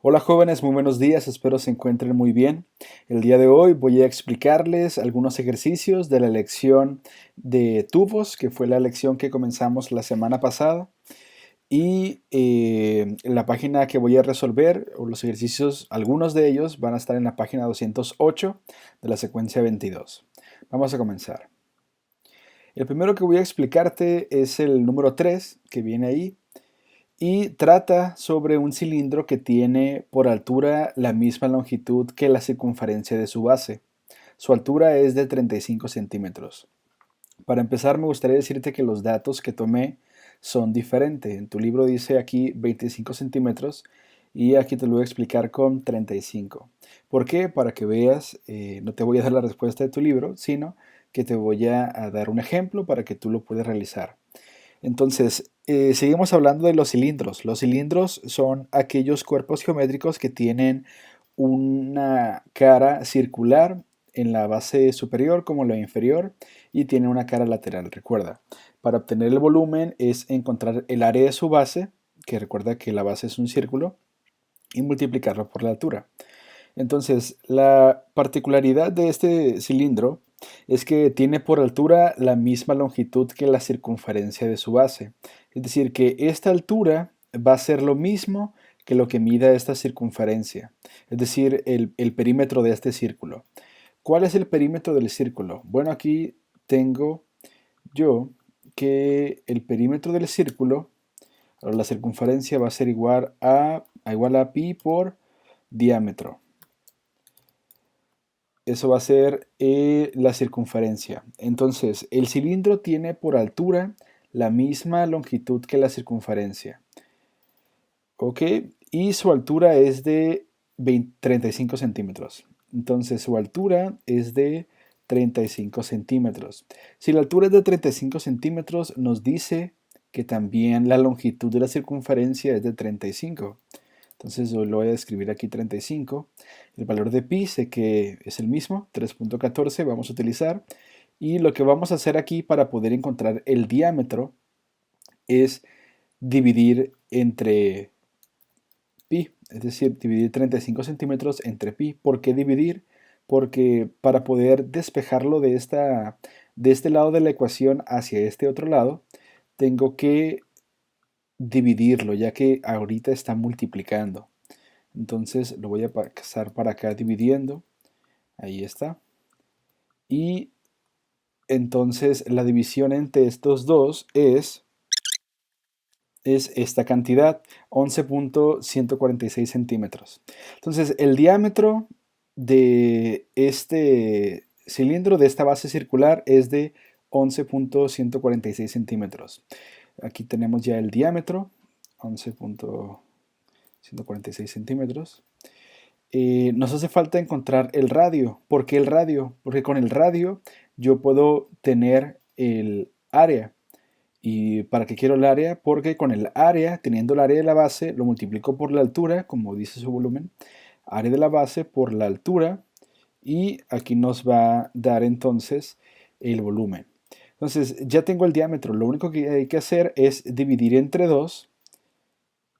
Hola jóvenes, muy buenos días, espero se encuentren muy bien. El día de hoy voy a explicarles algunos ejercicios de la lección de tubos, que fue la lección que comenzamos la semana pasada. Y la página que voy a resolver, o los ejercicios, algunos de ellos van a estar en la página 208 de la secuencia 22. Vamos a comenzar. El primero que voy a explicarte es el número 3, que viene ahí y trata sobre un cilindro que tiene por altura la misma longitud que la circunferencia de su base. Su altura es de 35 centímetros. Para empezar, me gustaría decirte que los datos que tomé son diferentes. En tu libro dice aquí 25 centímetros y aquí te lo voy a explicar con 35. ¿Por qué? Para que veas, no te voy a dar la respuesta de tu libro, sino que te voy a dar un ejemplo para que tú lo puedas realizar. Entonces, seguimos hablando de los cilindros. Los cilindros son aquellos cuerpos geométricos que tienen una cara circular en la base superior como la inferior y tienen una cara lateral. Recuerda, para obtener el volumen es encontrar el área de su base, que recuerda que la base es un círculo, y multiplicarlo por la altura. Entonces, la particularidad de este cilindro es que tiene por altura la misma longitud que la circunferencia de su base. Es decir, que esta altura va a ser lo mismo que lo que mida esta circunferencia, es decir, el perímetro de este círculo. ¿Cuál es el perímetro del círculo? Bueno, aquí tengo yo que el perímetro del círculo, o la circunferencia va a ser igual a pi por diámetro. Eso va a ser la circunferencia. Entonces, el cilindro tiene por altura la misma longitud que la circunferencia. ¿Ok? Y su altura es de 35 centímetros. Entonces, su altura es de 35 centímetros. Si la altura es de 35 centímetros, nos dice que también la longitud de la circunferencia es de 35. Entonces yo lo voy a escribir aquí 35. El valor de pi sé que es el mismo, 3.14 vamos a utilizar. Y lo que vamos a hacer aquí para poder encontrar el diámetro es dividir entre pi, es decir, dividir 35 centímetros entre pi. ¿Por qué dividir? Porque para poder despejarlo de este lado de la ecuación hacia este otro lado, tengo que dividirlo, ya que ahorita está multiplicando. Entonces lo voy a pasar para acá dividiendo. Ahí está. Y entonces la división entre estos dos es esta cantidad, 11.146 centímetros. Entonces el diámetro de este cilindro, de esta base circular, es de 11.146 centímetros. Aquí tenemos ya el diámetro, 11.146 centímetros. Nos hace falta encontrar el radio. ¿Por qué el radio? Porque con el radio yo puedo tener el área. ¿Y para qué quiero el área? Porque con el área, teniendo el área de la base, lo multiplico por la altura, como dice su volumen, área de la base por la altura, y aquí nos va a dar entonces el volumen. Entonces ya tengo el diámetro, lo único que hay que hacer es dividir entre 2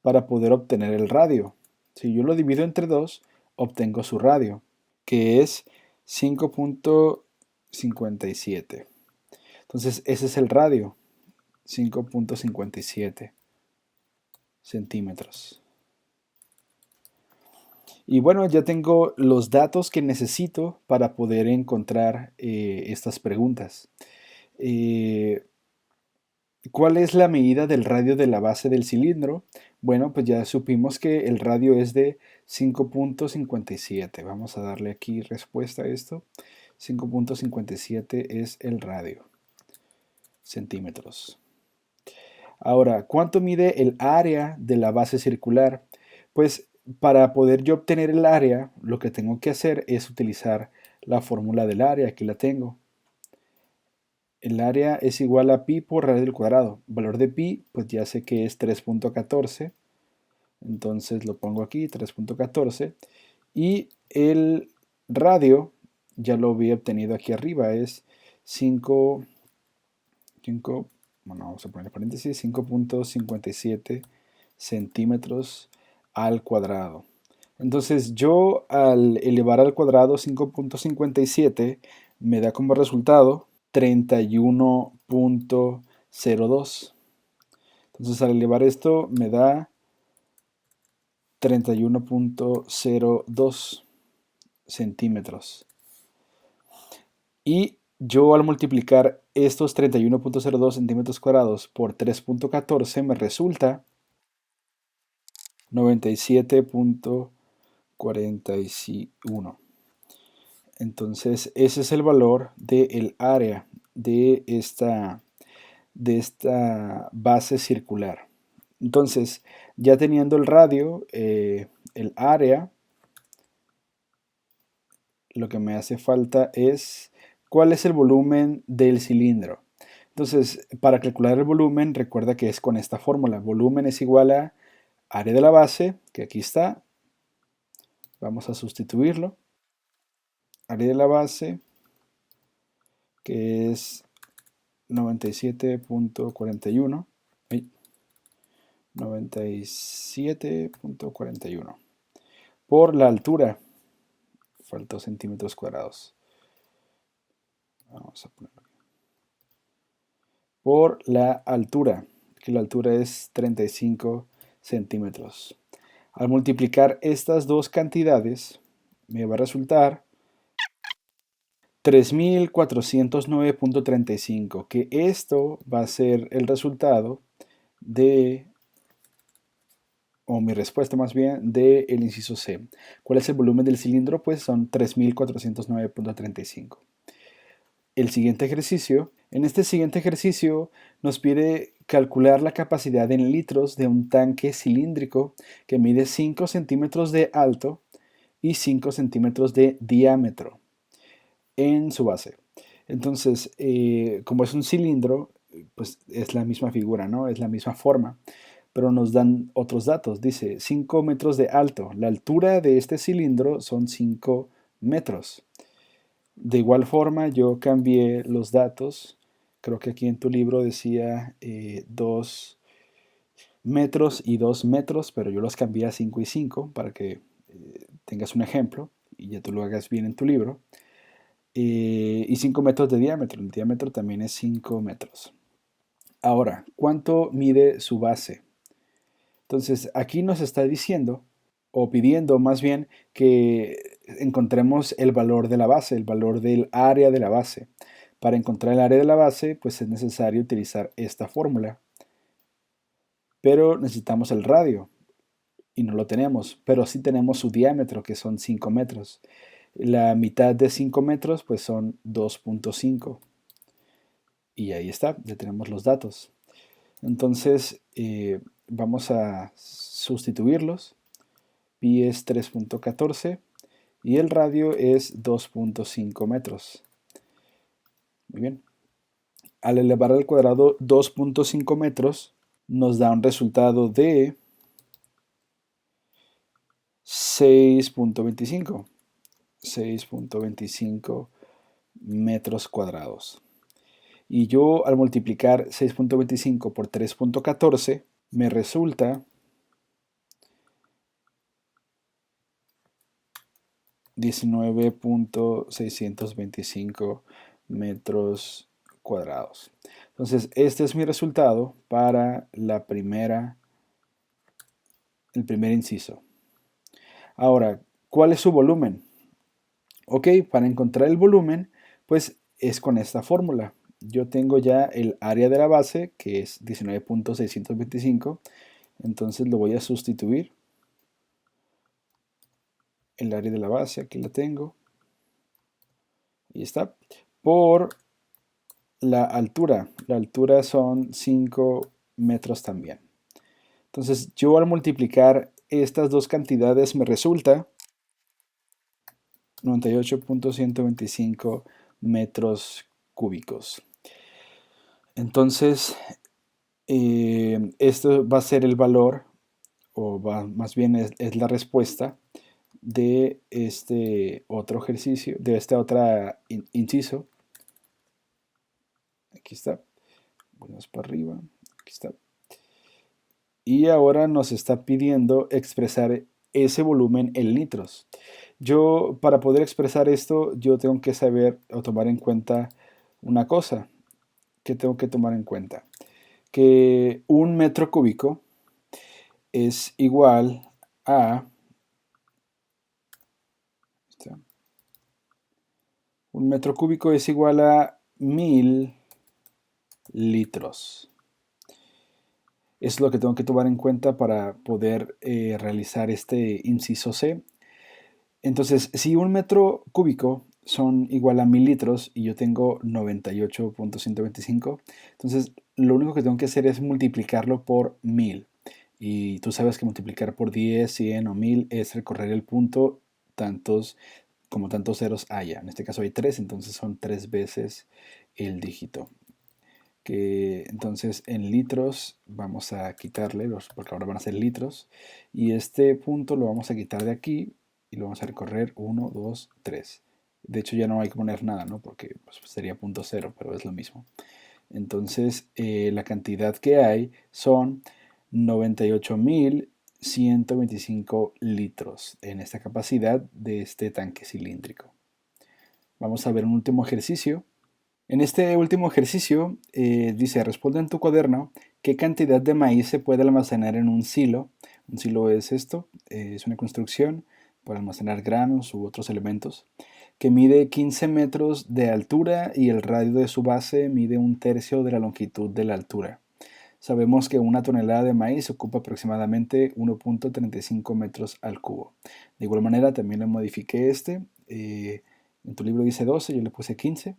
para poder obtener el radio. Si yo lo divido entre 2, obtengo su radio, que es 5.57. Entonces ese es el radio, 5.57 centímetros. Y bueno, ya tengo los datos que necesito para poder encontrar estas preguntas. Eh, ¿Cuál es la medida del radio de la base del cilindro? Bueno, pues ya supimos que el radio es de 5.57. Vamos a darle aquí respuesta a esto. 5.57 es el radio, centímetros. Ahora, ¿cuánto mide el área de la base circular? Pues para poder yo obtener el área, lo que tengo que hacer es utilizar la fórmula del área. Aquí la tengo. El área es igual a pi por radio al cuadrado. Valor de pi, pues ya sé que es 3.14. Entonces lo pongo aquí, 3.14. Y el radio, ya lo había obtenido aquí arriba, es 5, bueno, vamos a poner paréntesis, 5.57 centímetros al cuadrado. Entonces yo al elevar al cuadrado 5.57 me da como resultado 31.02. Entonces al elevar esto me da 31.02 centímetros. Y yo al multiplicar estos 31.02 centímetros cuadrados por 3.14 me resulta 97.41. Entonces ese es el valor del área de esta base circular. Entonces, ya teniendo el radio, el área, lo que me hace falta es cuál es el volumen del cilindro. Entonces, para calcular el volumen, recuerda que es con esta fórmula. Volumen es igual a área de la base, que aquí está. Vamos a sustituirlo. Área de la base, que es 97.41. 97.41 por la altura, faltó centímetros cuadrados, vamos a ponerlo aquí. Por la altura, que la altura es 35 centímetros. Al multiplicar estas dos cantidades me va a resultar 3409.35, que esto va a ser el resultado de, o mi respuesta más bien, del inciso C. ¿Cuál es el volumen del cilindro? Pues son 3409.35. El siguiente ejercicio, en este siguiente ejercicio nos pide calcular la capacidad en litros de un tanque cilíndrico que mide 5 centímetros de alto y 5 centímetros de diámetro en su base. Entonces, como es un cilindro, pues es la misma figura, ¿no? Es la misma forma, pero nos dan otros datos. Dice 5 metros de alto. La altura de este cilindro son 5 metros. De igual forma, yo cambié los datos. Creo que aquí en tu libro decía 2 metros y 2 metros, pero yo los cambié a 5 y 5 para que tengas un ejemplo y ya tú lo hagas bien en tu libro. Y 5 metros de diámetro. El diámetro también es 5 metros. Ahora, ¿cuánto mide su base? Entonces, aquí nos está diciendo, o pidiendo más bien, que encontremos el valor de la base, el valor del área de la base. Para encontrar el área de la base, pues es necesario utilizar esta fórmula. Pero necesitamos el radio, y no lo tenemos, pero sí tenemos su diámetro, que son 5 metros. La mitad de 5 metros, pues son 2.5. Y ahí está, ya tenemos los datos. Entonces, vamos a sustituirlos. Pi es 3.14 y el radio es 2.5 metros. Muy bien. Al elevar al cuadrado 2.5 metros, nos da un resultado de 6.25. 6.25 metros cuadrados. Y yo al multiplicar 6.25 por 3.14 me resulta 19.625 metros cuadrados. Entonces, este es mi resultado para el primer inciso. Ahora, ¿cuál es su volumen? Ok, para encontrar el volumen, pues es con esta fórmula. Yo tengo ya el área de la base, que es 19.625, entonces lo voy a sustituir. El área de la base, aquí la tengo. Y está. Por la altura. La altura son 5 metros también. Entonces yo al multiplicar estas dos cantidades me resulta 98.125 metros cúbicos. Entonces esto va a ser el valor, o más bien es la respuesta de este otro ejercicio, de este otro inciso. Aquí está. Vamos para arriba. Aquí está. Y ahora nos está pidiendo expresar ese volumen en litros. Yo, para poder expresar esto, yo tengo que saber o tomar en cuenta una cosa que tengo que tomar en cuenta, que un metro cúbico es igual a, un metro cúbico es igual a 1000 litros. Es lo que tengo que tomar en cuenta para poder realizar este inciso C. Entonces, si un metro cúbico son igual a 1000 litros y yo tengo 98.125, entonces lo único que tengo que hacer es multiplicarlo por 1000. Y tú sabes que multiplicar por 10, 100 o 1000 es recorrer el punto tantos como tantos ceros haya. En este caso hay 3, entonces son 3 veces el dígito. Que entonces en litros vamos a quitarle porque ahora van a ser litros, y este punto lo vamos a quitar de aquí y lo vamos a recorrer 1, 2, 3. De hecho ya no hay que poner nada, ¿no? Porque pues, sería punto cero, pero es lo mismo. Entonces la cantidad que hay son 98.125 litros en esta capacidad de este tanque cilíndrico. Vamos a ver un último ejercicio. En este último ejercicio dice, responde en tu cuaderno qué cantidad de maíz se puede almacenar en un silo. Un silo es esto, es una construcción para almacenar granos u otros elementos, que mide 15 metros de altura y el radio de su base mide un tercio de la longitud de la altura. Sabemos que una tonelada de maíz ocupa aproximadamente 1.35 metros al cubo. De igual manera, también le modifiqué este. En tu libro dice 12, yo le puse 15.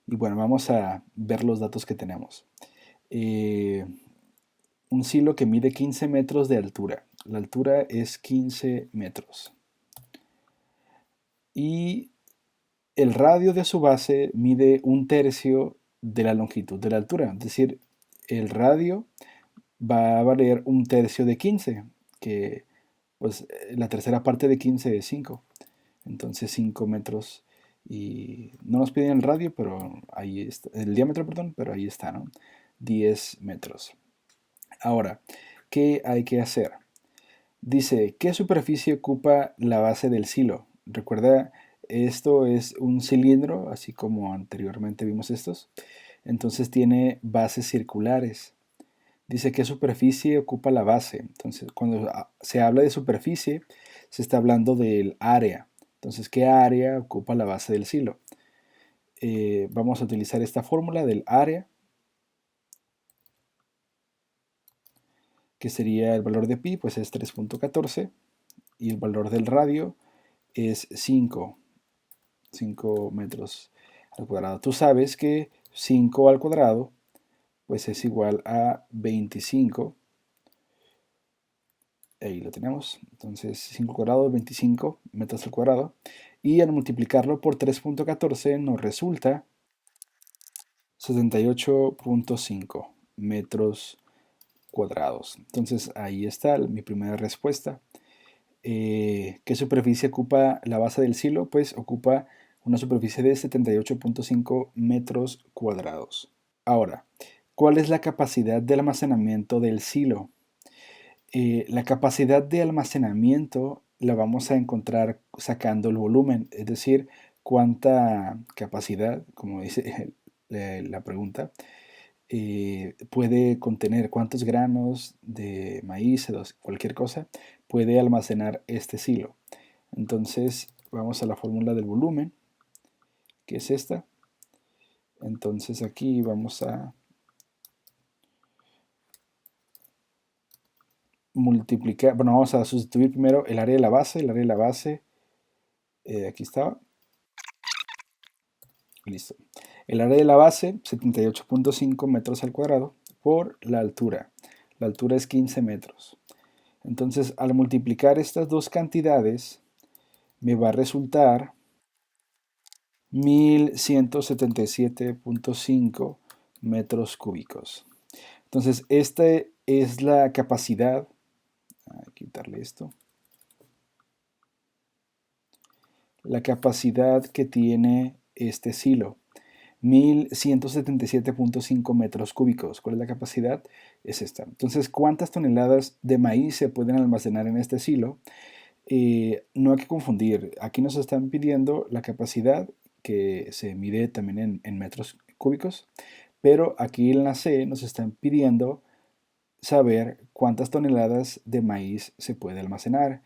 Y bueno, vamos a ver los datos que tenemos. Eh, un silo que mide 15 metros de altura. La altura es 15 metros. Y el radio de su base mide un tercio de la longitud de la altura. Es decir, el radio va a valer un tercio de 15, que pues la tercera parte de 15 es 5. Entonces 5 metros y no nos piden el radio, pero ahí está, el diámetro, perdón, pero ahí está, ¿no? 10 metros. Ahora, ¿qué hay que hacer? Dice, ¿qué superficie ocupa la base del silo? Recuerda, esto es un cilindro, así como anteriormente vimos estos. Entonces tiene bases circulares. Dice qué superficie ocupa la base. Entonces, cuando se habla de superficie, se está hablando del área. Entonces, ¿qué área ocupa la base del silo? Vamos a utilizar esta fórmula del área, que sería el valor de pi, pues es 3.14, y el valor del radio es 5 metros al cuadrado. Tú sabes que 5 al cuadrado, pues es igual a 25. Ahí lo tenemos. Entonces 5 al cuadrado, 25 metros al cuadrado. Y al multiplicarlo por 3.14 nos resulta 78.5 metros cuadrados. Entonces ahí está mi primera respuesta. ¿Qué superficie ocupa la base del silo? Pues ocupa una superficie de 78.5 metros cuadrados. Ahora, ¿cuál es la capacidad de almacenamiento del silo? La capacidad de almacenamiento la vamos a encontrar sacando el volumen, es decir, cuánta capacidad, como dice la pregunta, puede contener, cuántos granos de maíz o cualquier cosa puede almacenar este silo. Entonces vamos a la fórmula del volumen, que es esta. Entonces aquí vamos a multiplicar, bueno, vamos a sustituir primero el área de la base, aquí estaba, listo. El área de la base, 78.5 metros al cuadrado, por la altura. La altura es 15 metros. Entonces, al multiplicar estas dos cantidades, me va a resultar 1177.5 metros cúbicos. Entonces, esta es la capacidad, a quitarle esto, la capacidad que tiene este silo. 1177.5 metros cúbicos. ¿Cuál es la capacidad? Es esta. Entonces, ¿cuántas toneladas de maíz se pueden almacenar en este silo? No hay que confundir. Aquí nos están pidiendo la capacidad que se mide también en metros cúbicos, pero aquí en la C nos están pidiendo saber cuántas toneladas de maíz se puede almacenar,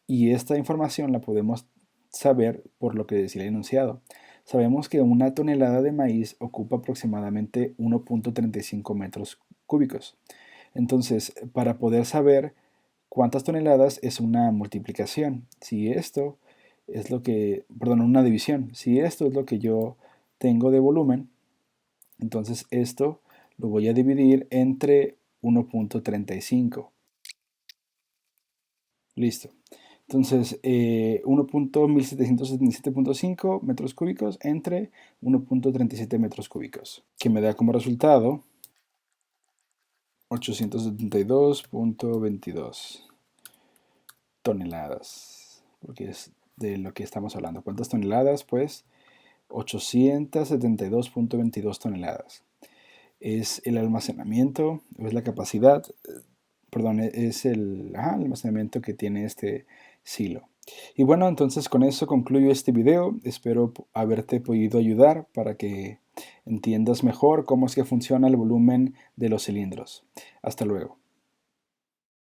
y esta información la podemos saber por lo que decía el enunciado. Sabemos que una tonelada de maíz ocupa aproximadamente 1.35 metros cúbicos. Entonces, para poder saber cuántas toneladas es una multiplicación. Si esto es lo que, perdón, una división. Si esto es lo que yo tengo de volumen, entonces esto lo voy a dividir entre 1.35. Listo. Entonces, 1.1777.5 metros cúbicos entre 1.37 metros cúbicos, que me da como resultado 872.22 toneladas, porque es de lo que estamos hablando. ¿Cuántas toneladas? Pues 872.22 toneladas. Es el almacenamiento, es la capacidad, perdón, es el almacenamiento que tiene este silo. Y bueno, entonces con eso concluyo este video. Espero haberte podido ayudar para que entiendas mejor cómo es que funciona el volumen de los cilindros. Hasta luego.